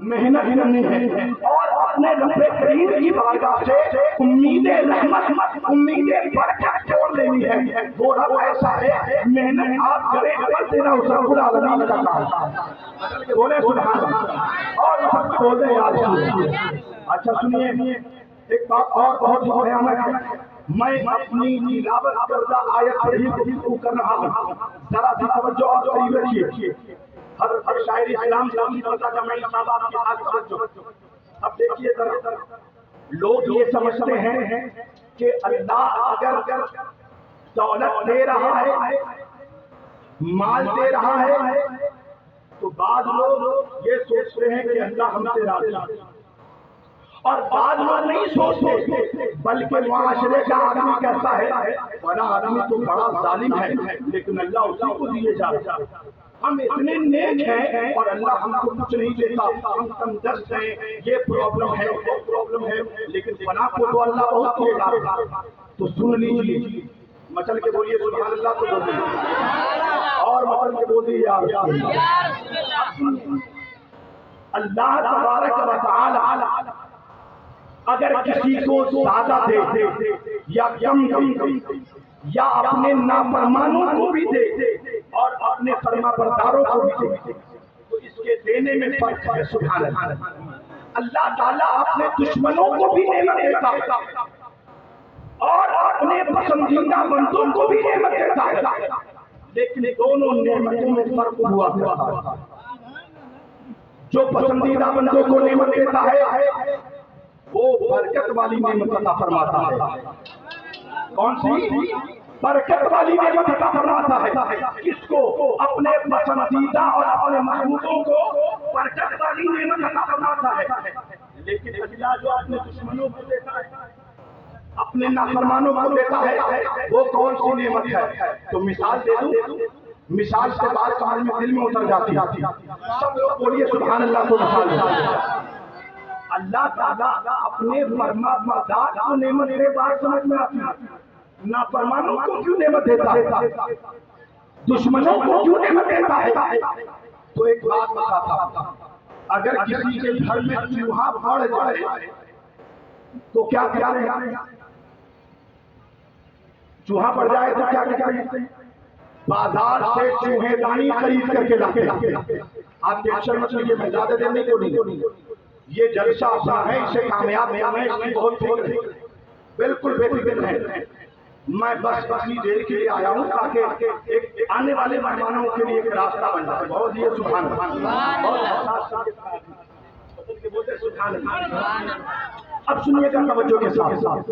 محنت کرنی ہے اور اپنے رب کریم کی بارگاہ سے امید رحمت امید برکت چھوڑ دینی ہے۔ وہ رب ایسا ہے، محنت آپ کریں عمل دینا اس رب العالمین کا کام۔ بولے سبحان اللہ اور سب بول دیں یاد رکھیے۔ اچھا سنیے ایک بات اور بہت بھیانک ہے، میں اپنی تلاوت کردہ آیت پر ہی گفتگو کر رہا ہوں، ذرا سی توجہ اور قریب رکھیے۔ حضرت شاعر اسلام کی جمعی صاحب آپ کی خاص توجہ۔ اب دیکھیے ذرا، لوگ یہ سمجھتے ہیں کہ اللہ اگر دولت دے رہا ہے، مال دے رہا ہے، تو بعض لوگ یہ سوچتے ہیں کہ اللہ ہم سے راضی ہے، اور بعض لوگ نہیں سوچتے بلکہ معاشرے کا آدمی کہتا ہے بڑا آدمی تو بڑا ظالم ہے لیکن اللہ اسی کو دیے جا رہا ہے، ہم اتنے نیک ہیں اور اللہ ہم کو کچھ نہیں دیتا، ہم تندرست ہیں، یہ پرابلم ہے وہ پرابلم ہے، لیکن فلاں کو تو اللہ بہت دے گا۔ تو سن لیجیے، مچل کے بولیے سبحان اللہ تو بولیے، اور مچل کے بولیے یا اللہ تبارک و تعالی اگر کسی کو زیادہ دے یا کم دے یا اپنے نافرمانوں کو بھی دے اور اپنے فرما برداروں کو بھی دے تو اس کے دینے میں فرق ہے۔ سبحان اللہ، اللہ تعالیٰ اپنے دشمنوں کو بھی نعمت دیتا ہے اور اپنے پسندیدہ بندوں کو بھی نعمت دیتا ہے، لیکن دونوں نعمتوں میں فرق ہوا ہے۔ جو پسندیدہ بندوں کو نعمت دیتا ہے وہ برکت والی نعمت عطا فرماتا ہے۔ کون سی برکت والی نعمت عطا فرماتا ہے؟ کس کو؟ اپنے پسندیدہ اور اپنے محبوبوں کو برکت والی نعمت عطا فرماتا ہے، لیکن اللہ جو اپنے دشمنوں کو دیتا ہے، اپنے نافرمانوں کو دیتا ہے، وہ کون سی نعمت ہے؟ تو مثال دے دوں، مثال سے بات سمجھ میں دل میں اتر جاتی ہے۔ سب لوگ بولیے سبحان اللہ کو مثال دے۔ اللہ تعالیٰ اپنے فرما بردار کو نعمت دے، بات سمجھ میں آتی ہے، نافرمانوں کو کیوں نعمت دیتا ہے، دشمنوں کو کیوں نعمت دیتا ہے؟ تو ایک بات بتاتا، اگر کسی کے گھر میں چوہا بڑھ جائے تو کیا کریں؟ چوہا پڑ جائے تو کیا کریں؟ بازار سے چوہے دانی خرید کر کے لاتے ہیں۔ آپ ٹینشن مت لیجیے، میں زیادہ دیر نہیں بولوں، یہ جلسہ اپنا ہے، اسے کامیاب ہونا ہے، اس کی بہت فکر ہے، بالکل بے فکر ہے۔ میں بس اتنی دیر کے لیے آیا ہوں تاکہ ایک آنے والے مہمانوں کے لیے ایک راستہ بن جائے۔ بہت یہ سبحان اللہ، بولتے سبحان اللہ۔ اب سنیے گا توجہ کے ساتھ،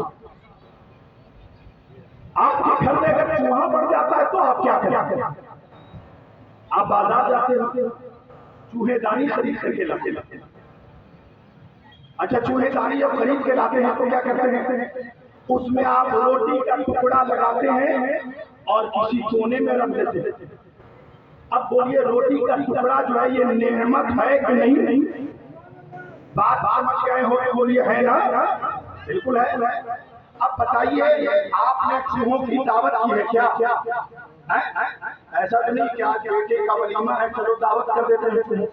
آپ کے گھر میں اگر چوہا پڑ جاتا ہے تو آپ کیا کریں؟ آپ بازار جاتے ہیں، چوہے دانی خرید کر کے لاتے ہیں۔ اچھا چوہے دانی جب خرید کے لاتے ہیں تو کیا کرتے ہیں؟ اس میں آپ روٹی کا ٹکڑا لگاتے ہیں اور کسی کونے میں رکھ دیتے ہیں۔ اب بولیے روٹی کا ٹکڑا جو ہے یہ نعمت ہے کہ نہیں؟ بات سمجھ گئے ہو تو بولیے ہے نا؟ بالکل ہے۔ اب بتائیے آپ نے چوہوں کی دعوت کی ہے کیا؟ ایسا تو نہیں کہ آج بیٹے کا ولیمہ ہے چلو دعوت کر دیتے ہیں،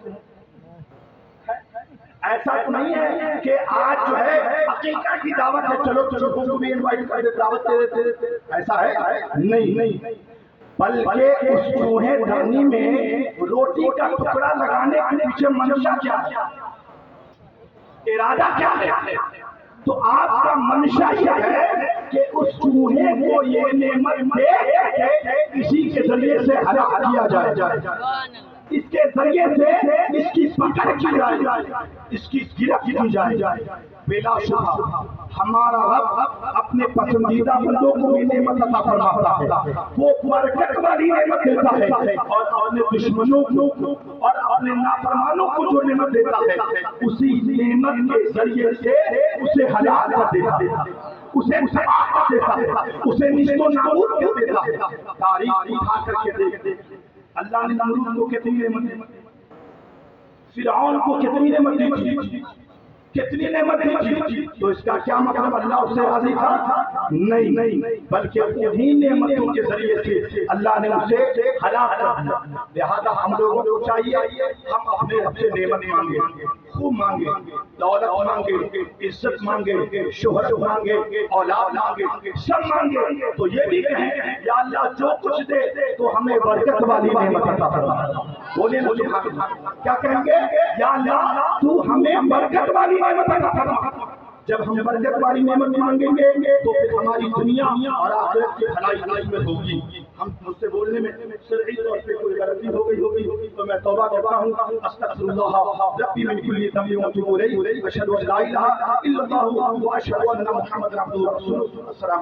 ایسا تو نہیں ہے کہ آج جو ہے عقیقہ کی دعوت ہے چلو کو بھی انوائٹ کر دیتے دعوت دے دیتے، ایسا ہے نہیں، بلکہ اس چوہے دانی میں روٹی کا ٹکڑا لگانے کے پیچھے منشا کیا ہے، ارادہ کیا ہے؟ تو آپ کا منشا یہ ہے کہ اس چوہے کو یہ نعمت دے کسی کے ذریعے سے ہلاک کیا جائے، اس کے ذریعے سے اس کی پکڑ کی جائے، اس کی گرفت کی جائے۔ بلا شبہ ہمارا رب اپنے پسندیدہ بندوں کو بھی نعمت عطا فرماتا ہے، وہ برکت والی نعمت دیتا ہے، اور اپنے دشمنوں کو اور اپنے نافرمانوں کو جو نعمت دیتا ہے اسی نعمت کے ذریعے سے اسے ہلاک کر دیتا ہے، اسے تباہ کر دیتا ہے، اسے نیست و نابود کر دیتا ہے۔ تاریخ اٹھا کر کے دیکھ، اللہ نے نمرود کو کتنی نعمت دی، فرعون کو کتنی نعمت دی، کتنی نعمت دی، تو اس کا کیا مطلب اللہ اس سے راضی تھا؟ نہیں، بلکہ انہی نعمتوں کے ذریعے سے اللہ نے اسے ہلاک کر دیا۔ لہذا ہم لوگوں کو چاہیے ہم اپنے رب سے نعمت مانگیں۔ خوب مانگے، دولت مانگے، عزت مانگے، شہرت مانگے، اولاد مانگے، سب مانگے، تو یہ بھی کہیں یا اللہ جو کچھ دے تو ہمیں برکت والی نعمت عطا فرما۔ بولے نا سبحان اللہ، کیا کہیں گے؟ یا اللہ تو ہمیں برکت والی نعمت عطا فرما۔ جب ہم برکت والی نعمت مانگیں گے تو پھر ہماری دنیا اور آخرت کی بھلائی میں ہوگی۔ ہم مجھ سے بولنے میں شرعی طور پہ کوئی غلطی ہو گئی ہوگی تو میں توبہ کرتا ہوں، استغفر اللہ ربی من کل ذنب واتوب الیہ، اشہد ان لا الہ الا اللہ واشہد ان محمدا عبدہ ورسولہ۔ السلام